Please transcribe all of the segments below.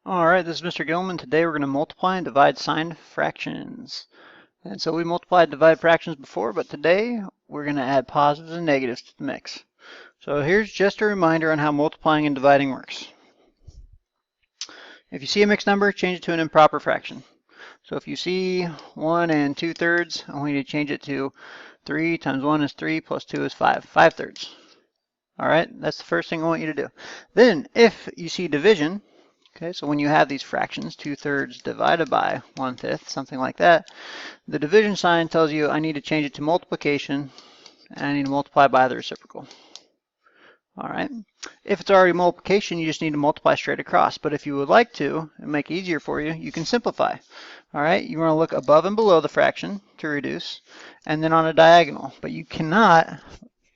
Alright, this is Mr. Gilman. Today we're going to multiply and divide signed fractions. And so we multiplied and divided fractions before, but today we're going to add positives and negatives to the mix. So here's just a reminder on how multiplying and dividing works. If you see a mixed number, change it to an improper fraction. So if you see 1 and 2/3, I want you to change it to 3 times 1 is 3 plus 2 is 5, 5/3. Alright, that's the first thing I want you to do. Then if you see division, okay, so when you have these fractions, 2/3 divided by 1/5, something like that, the division sign tells you I need to change it to multiplication, and I need to multiply by the reciprocal. All right. If it's already multiplication, you just need to multiply straight across. But if you would like to, and make it easier for you, you can simplify. All right. You want to look above and below the fraction to reduce, and then on a diagonal. But you cannot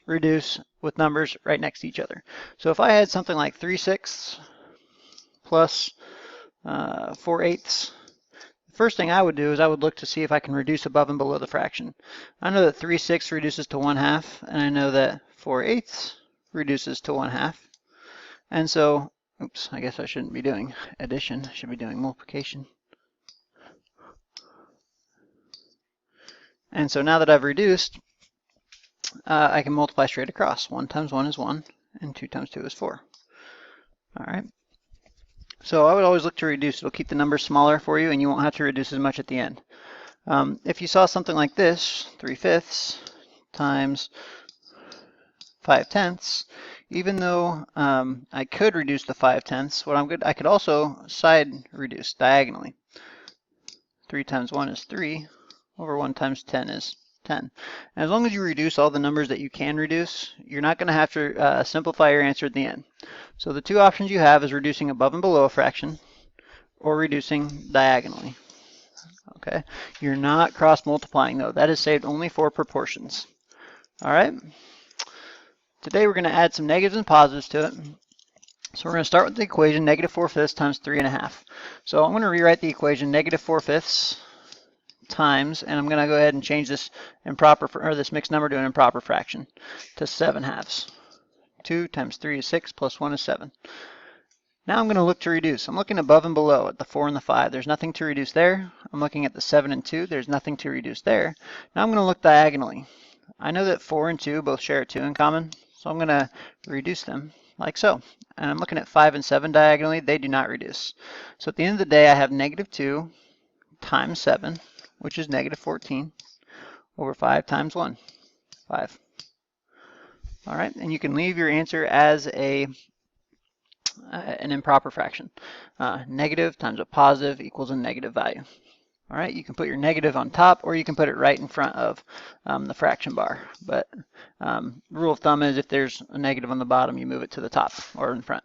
reduce with numbers right next to each other. So if I had something like 3/6 plus 4/8, the first thing I would do is I would look to see if I can reduce above and below the fraction. I know that 3/6 reduces to 1/2, and I know that 4/8 reduces to 1/2. And so, oops, I guess I shouldn't be doing addition, I should be doing multiplication. And so now that I've reduced, I can multiply straight across. 1 times 1 is 1, and 2 times 2 is 4. All right. So I would always look to reduce. It'll keep the numbers smaller for you, and you won't have to reduce as much at the end. If you saw something like this, 3/5 times 5/10, even though I could reduce the 5/10, I could also side reduce diagonally. 3 times 1 is 3, over 1 times 10 is 10. And as long as you reduce all the numbers that you can reduce, you're not going to have to simplify your answer at the end. So the two options you have is reducing above and below a fraction, or reducing diagonally. Okay, you're not cross multiplying though. That is saved only for proportions. All right. Today we're going to add some negatives and positives to it. So we're going to start with the equation -4/5 times 3.5. So I'm going to rewrite the equation -4/5 times, and I'm going to go ahead and change this this mixed number to an improper fraction to 7/2. 2 times 3 is 6 plus 1 is 7. Now I'm going to look to reduce. I'm looking above and below at the 4 and the 5. There's nothing to reduce there. I'm looking at the 7 and 2. There's nothing to reduce there. Now I'm going to look diagonally. I know that 4 and 2 both share a 2 in common, so I'm going to reduce them like so. And I'm looking at 5 and 7 diagonally. They do not reduce. So at the end of the day, I have -2 times 7, which is -14, over 5 times 1, 5. All right, and you can leave your answer as an improper fraction. Negative times a positive equals a negative value. All right, you can put your negative on top, or you can put it right in front of the fraction bar. But rule of thumb is if there's a negative on the bottom, you move it to the top or in front.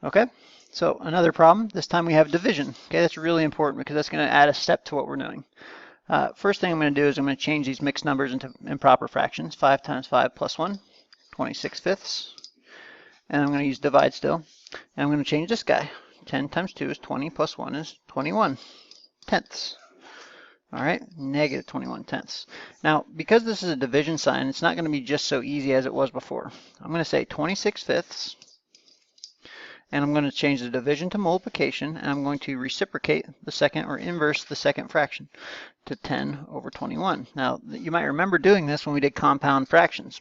Okay, so another problem. This time we have division. Okay, that's really important because that's going to add a step to what we're doing. First thing I'm going to do is I'm going to change these mixed numbers into improper fractions. 5 times 5 plus 1, 26/5. And I'm going to use divide still. And I'm going to change this guy. 10 times 2 is 20 plus 1 is 21/10. All right, -21/10. Now, because this is a division sign, it's not going to be just so easy as it was before. I'm going to say 26/5, and I'm going to change the division to multiplication, and I'm going to reciprocate the second, or inverse the second fraction, to 10 over 21. Now, you might remember doing this when we did compound fractions.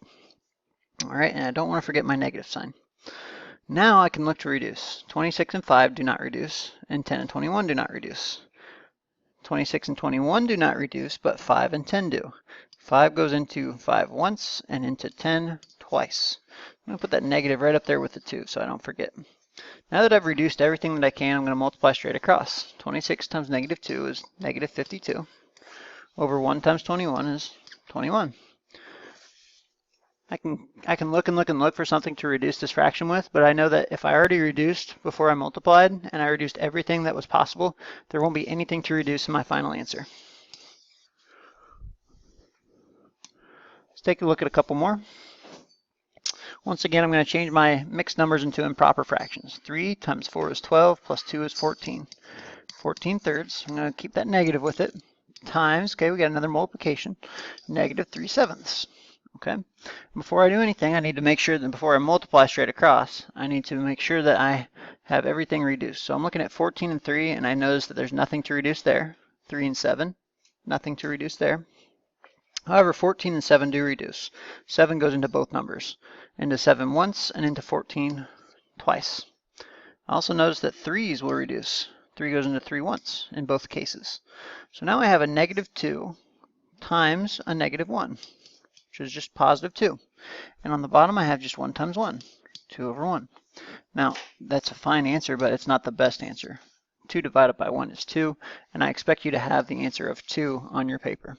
All right, and I don't want to forget my negative sign. Now I can look to reduce. 26 and 5 do not reduce, and 10 and 21 do not reduce. 26 and 21 do not reduce, but 5 and 10 do. 5 goes into 5 once and into 10 twice. I'm going to put that negative right up there with the 2 so I don't forget. Now that I've reduced everything that I can, I'm going to multiply straight across. 26 times -2 is -52. Over 1 times 21 is 21. I can look and look and look for something to reduce this fraction with, but I know that if I already reduced before I multiplied, and I reduced everything that was possible, there won't be anything to reduce in my final answer. Let's take a look at a couple more. Once again, I'm going to change my mixed numbers into improper fractions. 3 times 4 is 12, plus 2 is 14. 14/3. I'm going to keep that negative with it. Times, okay, we got another multiplication, -3/7. Okay. Before I do anything, I need to make sure that before I multiply straight across, I need to make sure that I have everything reduced. So I'm looking at 14 and 3, and I notice that there's nothing to reduce there. 3 and 7, nothing to reduce there. However, 14 and 7 do reduce. 7 goes into both numbers, into 7 once and into 14 twice. I also notice that 3's will reduce. 3 goes into 3 once in both cases. So now I have a negative 2 times a negative 1, which is just positive 2. And on the bottom I have just 1 times 1, 2 over 1. Now, that's a fine answer, but it's not the best answer. 2 divided by 1 is 2, and I expect you to have the answer of 2 on your paper.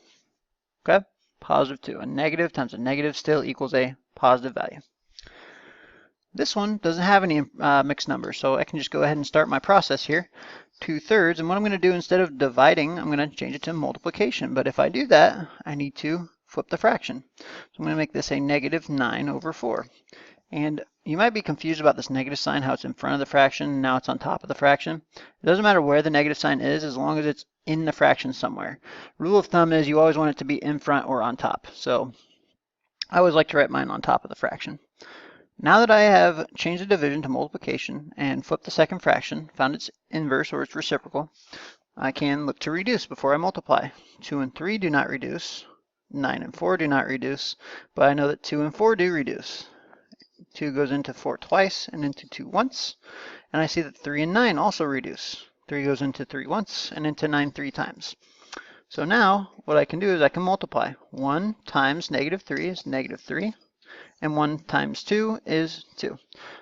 Okay? Positive 2. A negative times a negative still equals a positive value. This one doesn't have any mixed numbers, so I can just go ahead and start my process here. 2/3, and what I'm going to do instead of dividing, I'm going to change it to multiplication. But if I do that, I need to flip the fraction. So I'm going to make this a negative 9 over 4. And you might be confused about this negative sign, how it's in front of the fraction, and now it's on top of the fraction. It doesn't matter where the negative sign is, as long as it's in the fraction somewhere. Rule of thumb is you always want it to be in front or on top. So I always like to write mine on top of the fraction. Now that I have changed the division to multiplication and flipped the second fraction, found its inverse or its reciprocal, I can look to reduce before I multiply. 2 and 3 do not reduce. 9 and 4 do not reduce, but I know that 2 and 4 do reduce. 2 goes into 4 twice and into 2 once, and I see that 3 and 9 also reduce. 3 goes into 3 once and into 9 3 times. So now what I can do is I can multiply. 1 times negative 3 is negative 3. And 1 times 2 is 2.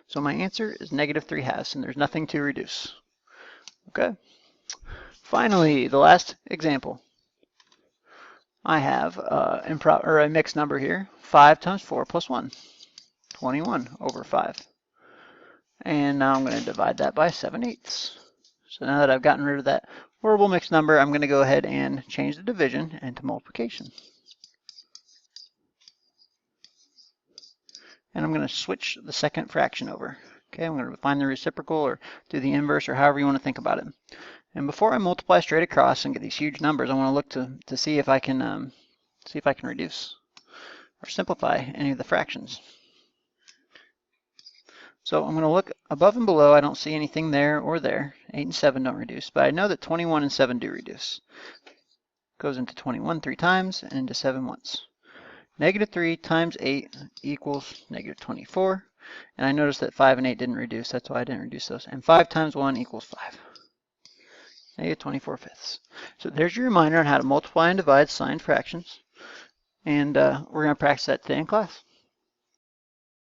So my answer is negative 3/2, and there's nothing to reduce. Okay. Finally, the last example. I have a mixed number here. 5 times 4 plus 1. 21 over 5. And now I'm going to divide that by 7/8. So now that I've gotten rid of that horrible mixed number, I'm going to go ahead and change the division into multiplication. And I'm going to switch the second fraction over. Okay, I'm going to find the reciprocal or do the inverse or however you want to think about it. And before I multiply straight across and get these huge numbers, I want to look to see if I can reduce or simplify any of the fractions. So I'm going to look above and below. I don't see anything there or there. 8 and 7 don't reduce, but I know that 21 and 7 do reduce. Goes into 21 3 times and into 7 once. Negative 3 times 8 equals negative 24. And I noticed that 5 and 8 didn't reduce. That's why I didn't reduce those. And 5 times 1 equals 5. Negative 24/5. So there's your reminder on how to multiply and divide signed fractions. And we're going to practice that today in class.